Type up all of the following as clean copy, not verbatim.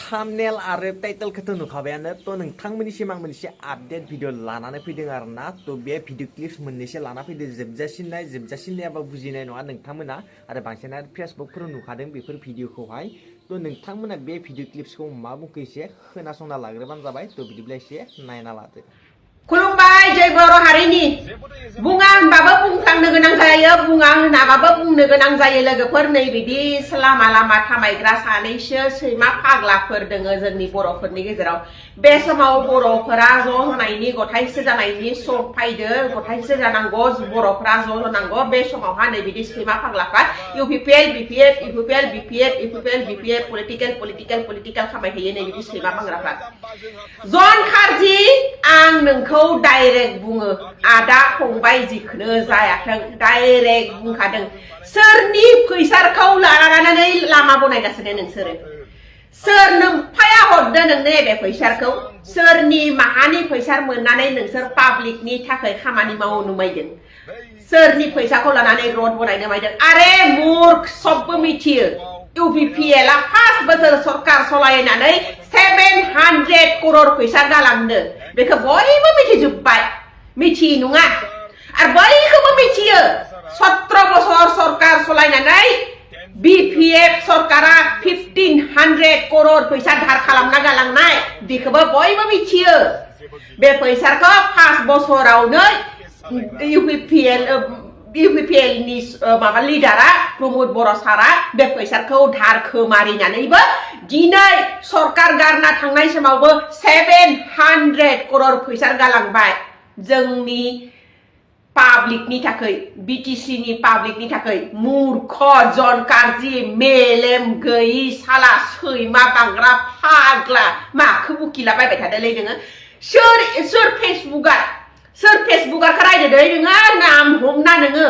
Thumbnail आरो टाइटेलखौथ' नुखाबायानो थ' नोंथांमोननिसिम आं मोनसे आपडेट भिडिअ लानानै फैदों आरोना थ' बे भिडिअ क्लिप्स मोननैसो लाना फैदों जोबजासिम नायाबा बुजिनाय नङा नोंथांमोना आरो बांसिनानो फेसबुकफोराव नुखादों बेफोर भिडिअखौहाय थ' नोंथांमोना बे भिडिअ क्लिप्सखौ मा बुंखो एसे खोनासंना लाग्रोबानो जाबाय थ' बिदिब्ला एसे नायना लादो। खुलुमबाय जय बर' हारिनि बुङा होनबाबो बुंफ्लांनो गोनां जायो बुङा होनाबाबो बुंनो गोनां जायो लोगोफोर नै बिदि लामा लामा थामायग्रा सानैसो सैमा फाग्लाफोर दोङो जोंनि बर'फोरनि गेजेराव बे समाव बर'फोरा ज' होनायनि गथायसो जानायनि सम फैदो गथायसो जानांगौ बर'फोरा ज' होनांगौ बे समावहा नै बिदि सैमा फाग्लाफ्रा इउपिपिएल बिपिएल पलिटिकेल खामाय होयो नै बिदि सैमा फाग्लाफ्रा जन खारजि आं नोंखौ डाइरेक्ट बुङो आदा फंबाय जिखुनु जायाथों डाइरेक्ट बुंखादों सोरनि फैसाखौ लानानै लामा बनायगासिनो नोंसोरो सोर नोमफाया हरदो नोंनो बे फैसाखौ सोरनि माहानि फैसा मोननानै नोंसोर पाब्लिकनि थाखाय खामानि मावो नुमायदों सोरनि फैसाखौ लानानै रोड बनायनो मायदों आरे मूर्ख सबबो मिथियो इउपिपिएल आ 5 बोसोर सरकार सलायनानै 700 करोड़ फैसा गालांदो बेखौ बयबो मिथिजोब्बाय मिथि नङा आरो बयखौबो मिथियो 17 बोसोर सरकार सलायनानै बीपीएफ सरकारा 1500 करोड़ फैसा धार खालामना गालांनाय बेखौबो बयबो मिथियो बे फैसाखौ 5 बोसोरावनो इउपिपिएल नि माबा लिडारा प्रमोद बर' सारा बे फैसाखौ धार खोमारिनानैबो दिनै सरकार गारना थांनाय समावबो 700 करोड़ फैसा गालांबाय जोंनि पाब्लिकनि थाखाय बीटीसी नि पाब्लिकनि थाखाय मूर्ख जन कार्जि मेलेम गैयि साला सैमा बांग्रा फाग्ला माखौ बुकिलाबायबाय थादोलै नोङो सोर फेसबुकार रायदो दै नोङो नाम हमना नोङो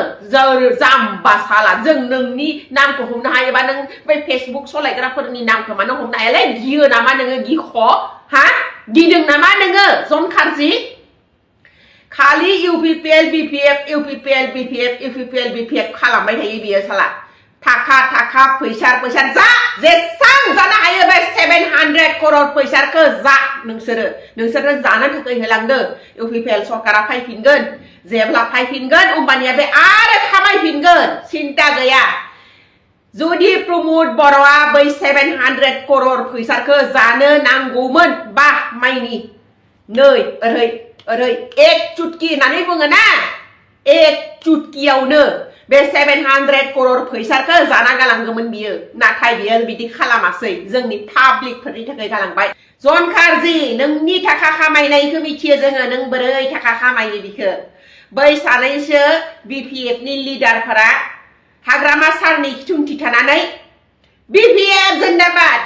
जाम्बा साला जों नोंनि नामखौ हमनो हायोबा नों बै फेसबुक सलायग्राफोरनि नामखौ मानो हमनो हायालै गियो नामा नोङो गिख हा गिदों नामा नोङो जन खारजि खालि इउपिपिएल बिपिएफ खालामबाय थायो बियो साला थाखा फैसा जा जेसां जानो हायो बे 700 करोड़ फैसाखौ जा नोंसोरो जानो थाखाय होलांदो इउपिपिएल सरकारा फैफिनगोन जेब्ला फैफिनगोन होमबानिया बे आरो खामायफिनगोन सिन्ता गैया जुदि प्रमोद बर'आ बै 700 करोड़ फैसाखौ जानो नांगौमोन बा माइनि नै ओरै एक चुटकी होननानै बुङो ना एक चुटकियावनो बे 700 करोड़ फैसाखौ जाना गालांगौमोन बियो नाथाय बियो बिदि खालामासै जोंनि पाब्लिकफोरनि थाखाय गालांबाय जन खारजि नोंनि थाखा खामायनायखौ मिथियो जोङो नों बोरै थाखा खामायो बिखौ बै सानैसो बीपीएफ नि लिडारफोरा हाग्रामा सारनि खिथुमथि थानानै बीपीएफ जिन्दाबाद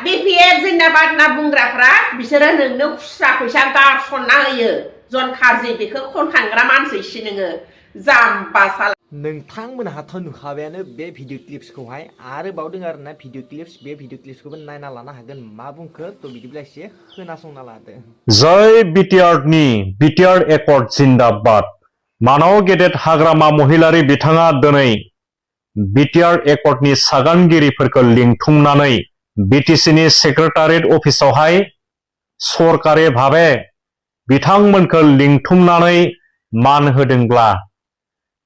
होनना बुंग्राफ्रा बिसोरो नोंनो खुस्रा फैसा गारसनना होयो जन खारजि बेखौ खनखांग्रा मानसिसो नोङो जाम्बा साला नोंथांमोनहाथ' नुखाबायानो बे भिडिअ क्लिप्सखौहाय आरो बावदों आरोना भिडिअ क्लिप्स बे भिडिअ क्लिप्सखौबो नायना लानो हागोन मा बुंखो थ' बिदिब्ला एसे खोनासंना लादो। जय बिटिआर एकर्ड जिन्दाबाद मानाव गेदेर हाग्रामा महिलारि बिथाङा दिनै बिटिआर एकर्डनि सागानगिरिफोरखौ लिंथुमनानै बिटिसिनि सेक्रेटारियेट अफिसावहाय सरकारि भाबे बिथांमोनखौ लिंथुमनानै मान होदोंब्ला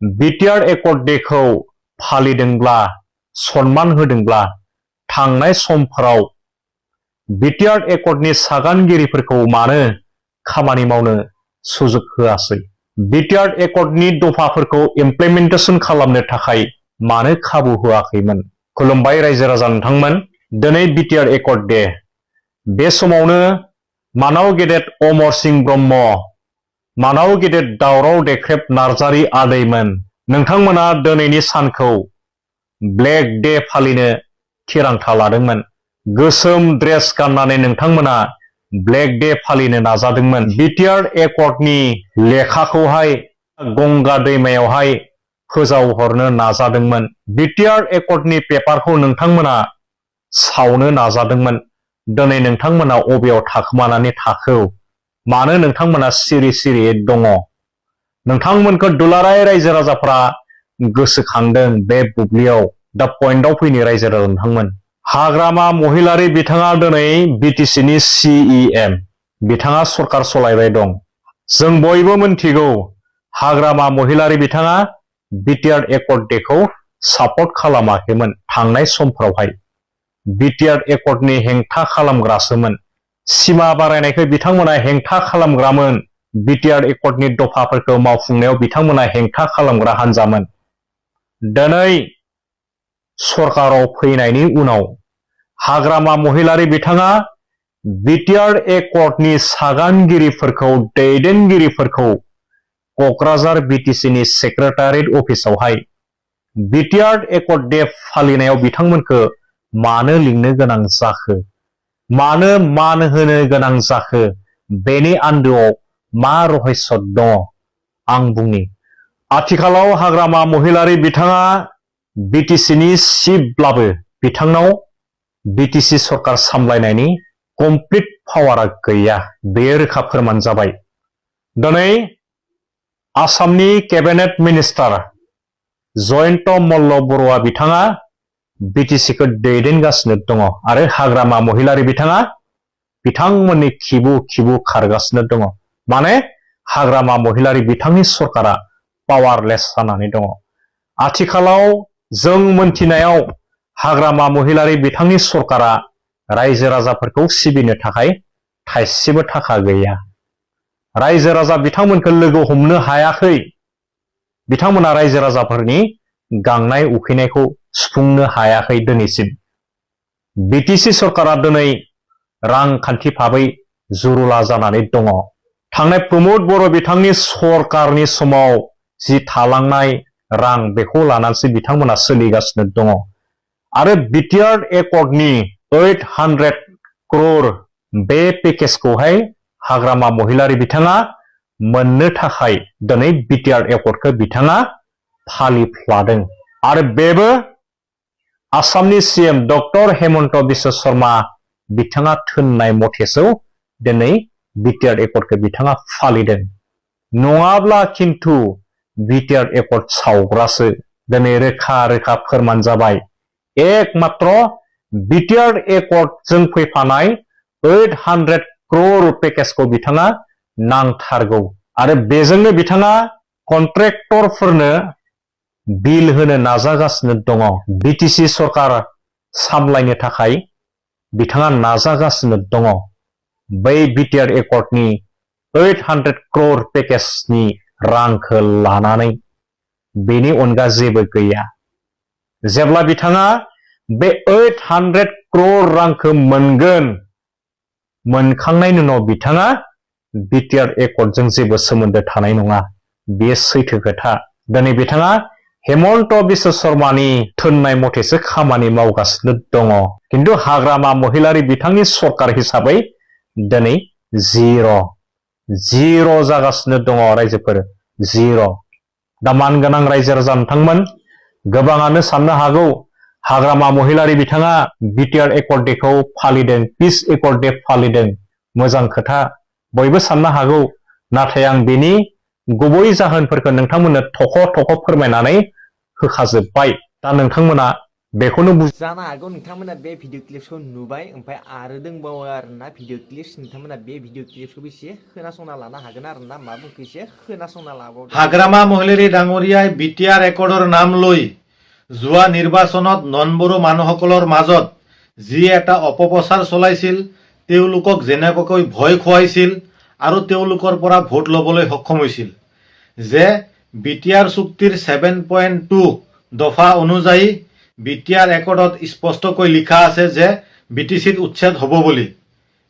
बिटिआर एकर्ड डेखौ फालिदोंब्ला सन्मान होदोंब्ला थांनाय समफोराव बिटिआर एकर्डनि सागानगिरिफोरखौ मानो खामानि मावनो सुजुग होआसै बिटिआर एकर्डनि दफाफोरखौ इमप्लिमेन्टेसन खालामनो थाखाय मानो खाबु होआखैमोन खुलुमबाय रायजो राजा नोंथांमोन दिनै बिटिआर एकर्ड डे बे समावनो मानाव गेदेर अमर सिंह ब्रह्म मानाव गेदेर दावराव देख्रेब नार्जारि आदैमोन नोंथांमोना दिनैनि सानखौ ब्लेक डे फालिनो थिरांथा लादोंमोन गोसोम ड्रेस गाननानै नोंथांमोना ब्लेक डे फालिनो नाजादोंमोन बिटिआर एकर्डनि लेखाखौहाय गंगा दैमायावहाय फोजावहरनो नाजादोंमोन बिटिआर एकर्डनि पेपारखौ नोंथांमोना सावनो नाजादोंमन दिनै नोंथांमोना अबेयाव थाखोमानानै थाखो मानो नोंथांमोना सिरि दङ नोंथांमोनखौ दुलाराय रायजो राजाफ्रा गोसोखांदों बे बुब्लियाव दा पइन्टआव फैनो रायजो राजा नोंथांमोन हाग्रामा महिलारी बिथाङा दिनै बिटिसिनि CEM बिथाङा सरकार सलायबाय दं। जों बयबो मिन्थिगौ हाग्रामा महिलारी बिथाङा बिटिआर एकर्ड डेखौ सापर्ट खालामाखैमोन थांनाय समफ्रावहाय। बिटिआर एकर्डनि हेंथा खालामग्रासोमोन। सिमा बारायनायखौ बिथांमोना हेंथा खालामग्रामोन। बिटिआर एकर्डनि दफाफोरखौ मावफुंनायाव बिथांमोना हेंथा खालामग्रा हान्जामोन। दिनै सरकाराव फैनायनि उनाव हाग्रामा महिलारी बिथाङा बिटिआर एकर्डनि सागानगिरिफोरखौ दैदेनगिरिफोरखौ क'क्राझार बिटिसिनि सेक्रेटारियेट अफिसावहाय बिटिआर एकर्ड डे फालिनायाव बिथांमोनखौ मानो लिंनो गोनां जाखो, मानो मान होनो गोनां जाखो, बेनि आन्दोआव मा रहस्य दङ आं बुंनि। आथिखालाव हाग्रामा महिलारी बिथाङा बिटिसिनि चिफब्लाबो बिथांनाव बिटिसि सरकार सामलायनायनि कमप्लिट पावारा गैया, बेयो रोखा फोरमान जाबाय। दिनै आसामनि केबिनेट मिनिस्टार जयन्त मल्ल बर'आ बिथाङा बिटिसिखौ दैदेनगासिनो दङ आरो हाग्रामा महिलारी बिथाङा बिथांमोननि खिबु खिबु खारगासिनो दङ। माने हाग्रामा महिलारी बिथांनि सरकारा पावारलेस जानानै दङ। आथिखालाव जों मोनथिनायाव हाग्रामा महिलारी बिथांनि सरकारा रायजो राजाफोरखौ सिबिनो थाखाय थाइसेबो थाखा गैया। रायजो राजा बिथांमोनखौ लोगो हमनो हायाखै। बिथांमोना रायजो राजाफोरनि गांनाय उखैनायखौ सुफुंनो हायाखै दिनैसिम। बिटिसि सरकारा दिनै रांखान्थि भाबै जुरुला जानानै दङ। थांनाय प्रमद बर' बिथांनि सरकारनि समाव जि थालांनाय रां बेखौ लानानैसो बिथांमोना सोलिगासिनो दङ आरो बिटिआर एकर्डनि 800 crore बे पेकेजखौहाय हाग्रामा महिलारी बिथाङा मोननो थाखाय दिनै बिटिआर एकर्डखौ बिथाङा फालिफ्लादों आरो बेबो आसामनि CM डक्टर हेमन्त बिश्व शर्मा बिथाङा थोननाय मथेसो दिनै बिटिआर एकर्डखौ बिथाङा फालिदों। नङाब्ला खिन्थु बिटिआर एकर्ड सावग्रासो दिनै रोखा रोखा फोरमान जाबाय। एकमात्र बिटिआर एकर्डजों फैफानाय 800 crore पेकेजखौ बिथाङा नांथारगौ आरो बेजोंनो बिथाङा कन्ट्रेक्टरफोरनो बिल होनो नाजागासिनो दङ। बिटिसि सरकार सामलायनो थाखाय बिथाङा नाजागासिनो दङ। बै बिटिआर एकर्डनि 800 crore पेकेजनि रांखौ लानानै बेनि अनगा जेबो गैया। जेब्ला बिथाङा बे 800 crore रांखौ मोनगोन, मोनखांनायनि उनाव बिथाङा बिटिआर एकर्डजों जेबो सोमोन्दो थानाय नङा। बेयो सैथो खोथा। दिनै बिथाङा हेमन्त बिश्व शर्मानि थोननाय मथेसो खामानि मावगासिनो दङ। खिन्थु हाग्रामा महिलारी बिथांनि सरकार हिसाबै दिनै जिर' जागासिनो दङ रायजोफोर, जिर'। दा मानगोनां रायजो राजा नोंथांमोन गोबाङानो साननो हागौ हाग्रामा महिलारी बिथाङा बिटिआर एकर्ड डेखौ फालिदों, पिस एकर्ड डे फालिदों, मोजां खोथा, बयबो साननो हागौ। नाथाय आं बेनि गुबै जाहोनफोरखौ नोंथांमोननो थख' फोरमायनानै होखाजोब्बाय। दा नोंथांमोना बेखौनो जानो हागौ नोंथांमोना बे भिडिअ क्लिप्सखौ नुबाय, ओमफ्राय आरो दंबावो आरोना भिडिअ क्लिप्स। नोंथांमोना बे भिडिअ क्लिप्सखौ एसे खोनासंना लानो हागोन आरोना, मा बुंखो एसे खोनासंना लाबावदो। हाग्रामा महिलारी ডাঙৰীয়াই বিটিআৰ একৰ্ডৰ নাম লৈ যোৱা নিৰ্বাচনত নন-বড়ো মানুহসকলৰ মাজত যি এটা অপপ্ৰচাৰ চলাইছিল, তেওঁলোকক যেনেকৈ ভয় খুৱাইছিল আৰু তেওঁলোকৰ পৰা ভোট ল'বলৈ সক্ষম হৈছিল যে বিটিআৰ চুক্তিৰ 7.2 দফা অনুযায়ী বিটিআৰ একৰ্ডত স্পষ্টকৈ লিখা আছে যে বিটিচিত উচ্ছেদ হ'ব বুলি।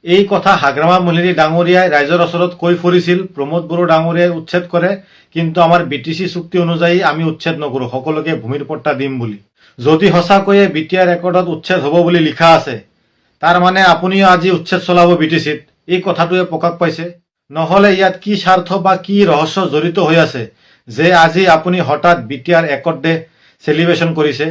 এই কথা হাগ্ৰামা মহিলাৰী ডাঙৰীয়াই ৰাইজৰ ওচৰত কৈ ফুৰিছিল প্ৰমোদ বড়ো ডাঙৰীয়াই উচ্ছেদ কৰে, কিন্তু আমাৰ বিটিচি চুক্তি অনুযায়ী আমি উচ্ছেদ নকৰোঁ, সকলোকে ভূমিৰ পট্টা দিম বুলি। যদি সঁচাকৈয়ে বিটিআৰ একৰ্ডত উচ্ছেদ হ'ব বুলি লিখা আছে, তাৰ মানে আপুনিও আজি উচ্ছেদ চলাব বিটিচিত, এই কথাটোৱে প্ৰকাশ পাইছে। নহ'লে ইয়াত কি স্বাৰ্থ বা কি ৰহস্য জড়িত হৈ আছে যে আজি আপুনি হঠাৎ বিটিআৰ একৰ্ড ডে চেলিব্ৰেশ্যন কৰিছে?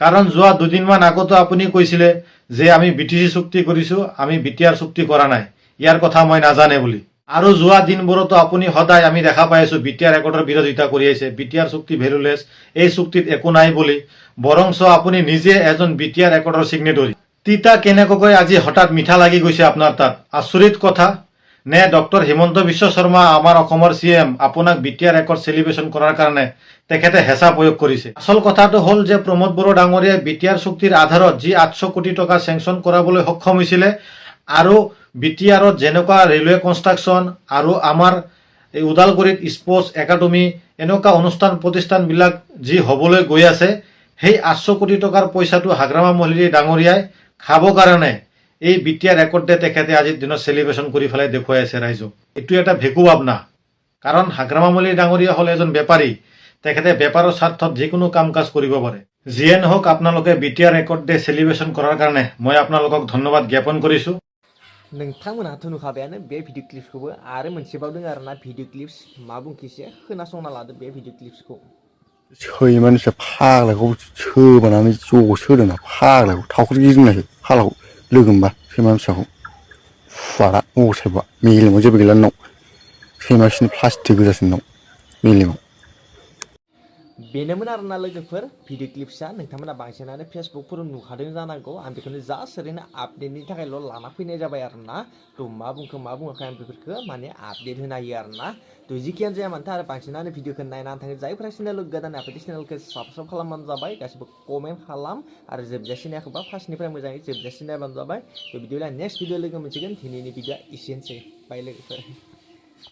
কাৰণ যোৱা দুদিনমান আগতো আপুনি কৈছিলে যে আমি বিটিচি চুক্তি কৰিছোঁ, আমি বিটিআৰ চুক্তি কৰা নাই, ইয়াৰ কথা মই নাজানে বুলি। আৰু যোৱা দিনবোৰতো আপুনি সদায় আমি দেখা পাই আছোঁ বিটিআৰ একৰ্ডৰ বিৰোধিতা কৰি আহিছে, বিটিআৰ চুক্তি ভেলুলেছ, এই চুক্তিত একো নাই বুলি। বৰঞ্চ আপুনি নিজে এজন বিটিআৰ একৰ্ডৰ ছিগনেটৰী। তিতা কেনেকৈ আজি হঠাৎ মিঠা লাগি গৈছে আপোনাৰ তাত আচৰিত কথা নে ডক্টৰ হিমন্ত বিশ্ব শৰ্মা আমাৰ অসমৰ CM আপোনাক বিটিআৰ ৰেকৰ্ড সেলিব্ৰেশন কৰাৰ কাৰণে তেখেতে হেঁচা প্ৰয়োগ কৰিছে আসল কথাটো হ'ল যে প্ৰমোদ বড়ো ডাঙৰীয়াই বিটিআৰ চুক্তিৰ আধাৰত যি 800 কোটি টকা চেংচন কৰাবলৈ সক্ষম হৈছিলে আৰু বিটিআৰত যেনেকুৱা ৰেলৱে কনষ্ট্ৰাকচন আৰু আমাৰ এই ওদালগুৰিত স্পৰ্টছ একাডেমি এনেকুৱা অনুষ্ঠান প্ৰতিষ্ঠানবিলাক যি হ'বলৈ গৈ আছে সেই 800 কোটি টকাৰ পইচাটো হাগ্ৰামা মহিলাৰী ডাঙৰীয়াই খাব কাৰণে এই বিটিআৰ ৰেকৰ্ডে তেখেতে আজিৰ দিনত সেলিব্ৰেশন কৰি ফেলাই দেখুৱাই আছে ৰাইজক এইটো এটা ভেকু ভাৱনা কাৰণ হাগ্ৰামা মহিলাৰী ডাঙৰীয়া হ'ল এজন বেপাৰী তেখেতে বেপাৰৰ স্বাৰ্থত যিকোনো কাম কাজ কৰিব পাৰে যিয়ে নহওক আপোনালোকে বিটিআৰ ৰেকৰ্ড ডে সেলিব্ৰেশন কৰাৰ কাৰণে মই আপোনালোকক ধন্যবাদ জ্ঞাপন কৰিছো नोंथांमोनहाथ' नुखाबायानो बे भिडिअ क्लिप्सखौबो आरो मोनसेबाव दङ आरोना भिडिअ क्लिप्स मा बुंखिसे खोनासंना लादो बे भिडिअ क्लिप्सखौ सै मानसिया फाग्लाखौ सोबानानै ज' सोदोंना फाग्लाखौ थावख्रि गिदिंनायखौ फाग्लाखौ लोगो मोनबा सैमा फिसाखौ फुवारा असायबा मेलेमाव जेबो गैला नोंनाव सैमासिनि प्लास्टिक गोजासिन नोंनाव मेलेमाव बेनोमोन आरोना लोगोफोर भिडिअ क्लिप्सआ नोंथांमोना बांसिनानो फेसबुकफोराव नुखादों जानांगौ आं बेखौनो जास्ट ओरैनो आपडेटनि थाखायल' लाना फैनाय जाबाय आरोना थ' मा बुंखो मा बुङाखै आं बेफोरखौ माने आपडेट होना होयो आरोना थ' जिखियानो जाया मानोथो आरो बांसिनानो भिडिअखौ नायनानै थाङो जायफोरा चेनेल गोदान आफादि चेनेलखौ साबस्क्राइब खालामबानो जाबाय गासिबो कमेन्ट खालाम आरो जोबजासिम नायाखैबा फार्स्टनिफ्राय मोजाङै जोबजासिम नायबानो जाबाय थ' बिदिब्ला नेक्स्ट भिडिअ लोगो मोनसिगोन दिनैनि भिडिअआ एसेनोसै बाय लोगोफोर